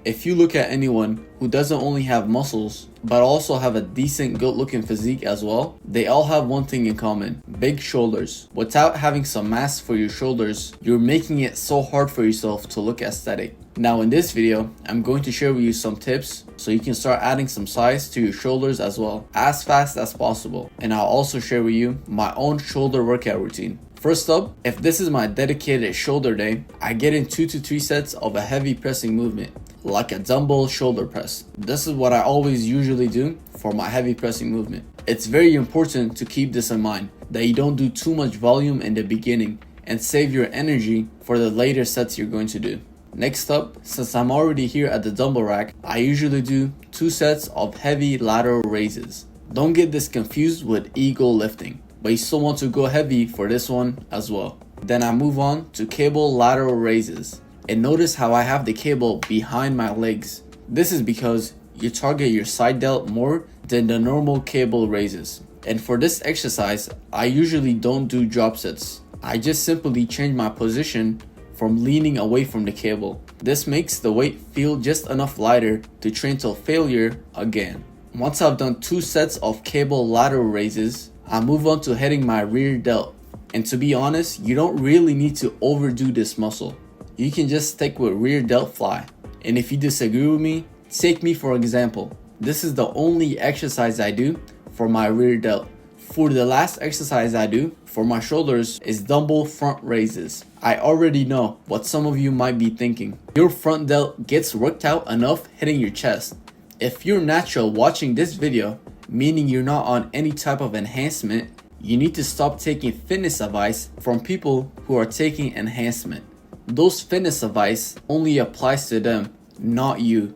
If you look at anyone who doesn't only have muscles, but also have a decent good looking physique as well, they all have one thing in common: big shoulders. Without having some mass for your shoulders, you're making it so hard for yourself to look aesthetic. Now in this video, I'm going to share with you some tips so you can start adding some size to your shoulders as well, as fast as possible. And I'll also share with you my own shoulder workout routine. First up, if this is my dedicated shoulder day, I get in 2 to 3 sets of a heavy pressing movement, like a dumbbell shoulder press. This is what I always usually do for my heavy pressing movement. It's very important to keep this in mind, that you don't do too much volume in the beginning and save your energy for the later sets you're going to do. Next up, since I'm already here at the dumbbell rack, I usually do 2 sets of heavy lateral raises. Don't get this confused with ego lifting, but you still want to go heavy for this one as well. Then I move on to cable lateral raises. And notice how I have the cable behind my legs. This is because you target your side delt more than the normal cable raises. And for this exercise, I usually don't do drop sets. I just simply change my position from leaning away from the cable. This makes the weight feel just enough lighter to train till failure again. Once I've done 2 sets of cable lateral raises, I move on to hitting my rear delt. And to be honest, you don't really need to overdo this muscle. You can just stick with rear delt fly. And if you disagree with me, take me for example. This is the only exercise I do for my rear delt. For the last exercise I do for my shoulders is dumbbell front raises. I already know what some of you might be thinking. Your front delt gets worked out enough hitting your chest. If you're natural watching this video, meaning you're not on any type of enhancement, you need to stop taking fitness advice from people who are taking enhancement. Those fitness advice only applies to them, not you.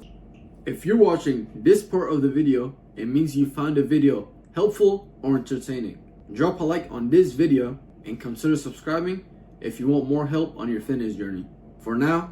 If you're watching this part of the video, it means you found the video helpful or entertaining. Drop a like on this video and consider subscribing if you want more help on your fitness journey. For now,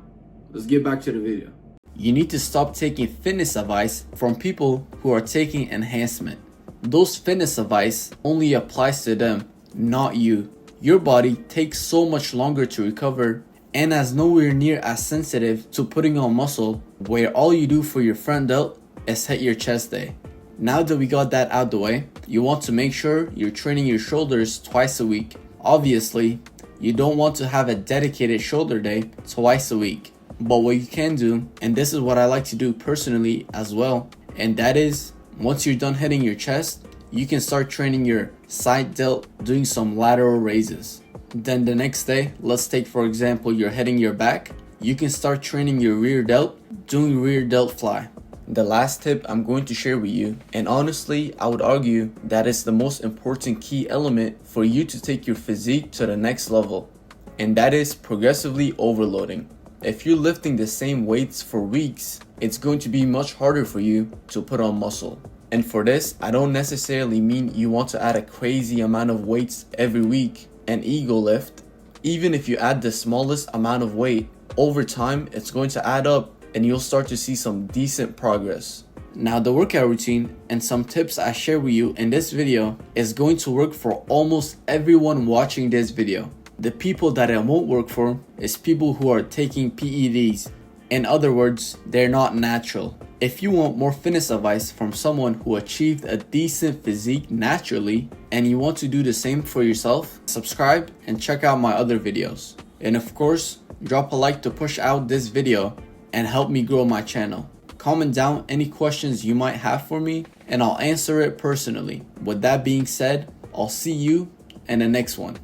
let's get back to the video. You need to stop taking fitness advice from people who are taking enhancement. Those fitness advice only applies to them, not you. Your body takes so much longer to recover and is nowhere near as sensitive to putting on muscle, where all you do for your front delt is hit your chest day. Now that we got that out the way, you want to make sure you're training your shoulders twice a week. Obviously, you don't want to have a dedicated shoulder day twice a week. But what you can do, and this is what I like to do personally as well, and that is, once you're done hitting your chest, you can start training your side delt, doing some lateral raises. Then the next day, let's take for example you're hitting your back, you can start training your rear delt, doing rear delt fly. The last tip I'm going to share with you, and honestly I would argue that it's the most important key element for you to take your physique to the next level, and that is progressively overloading. If you're lifting the same weights for weeks, it's going to be much harder for you to put on muscle. And for this, I don't necessarily mean you want to add a crazy amount of weights every week, an ego lift. Even if you add the smallest amount of weight, over time it's going to add up and you'll start to see some decent progress. Now the workout routine and some tips I share with you in this video is going to work for almost everyone watching this video. The people that it won't work for is people who are taking PEDs. In other words, they're not natural. If you want more fitness advice from someone who achieved a decent physique naturally and you want to do the same for yourself, subscribe and check out my other videos. And of course, drop a like to push out this video and help me grow my channel. Comment down any questions you might have for me and I'll answer it personally. With that being said, I'll see you in the next one.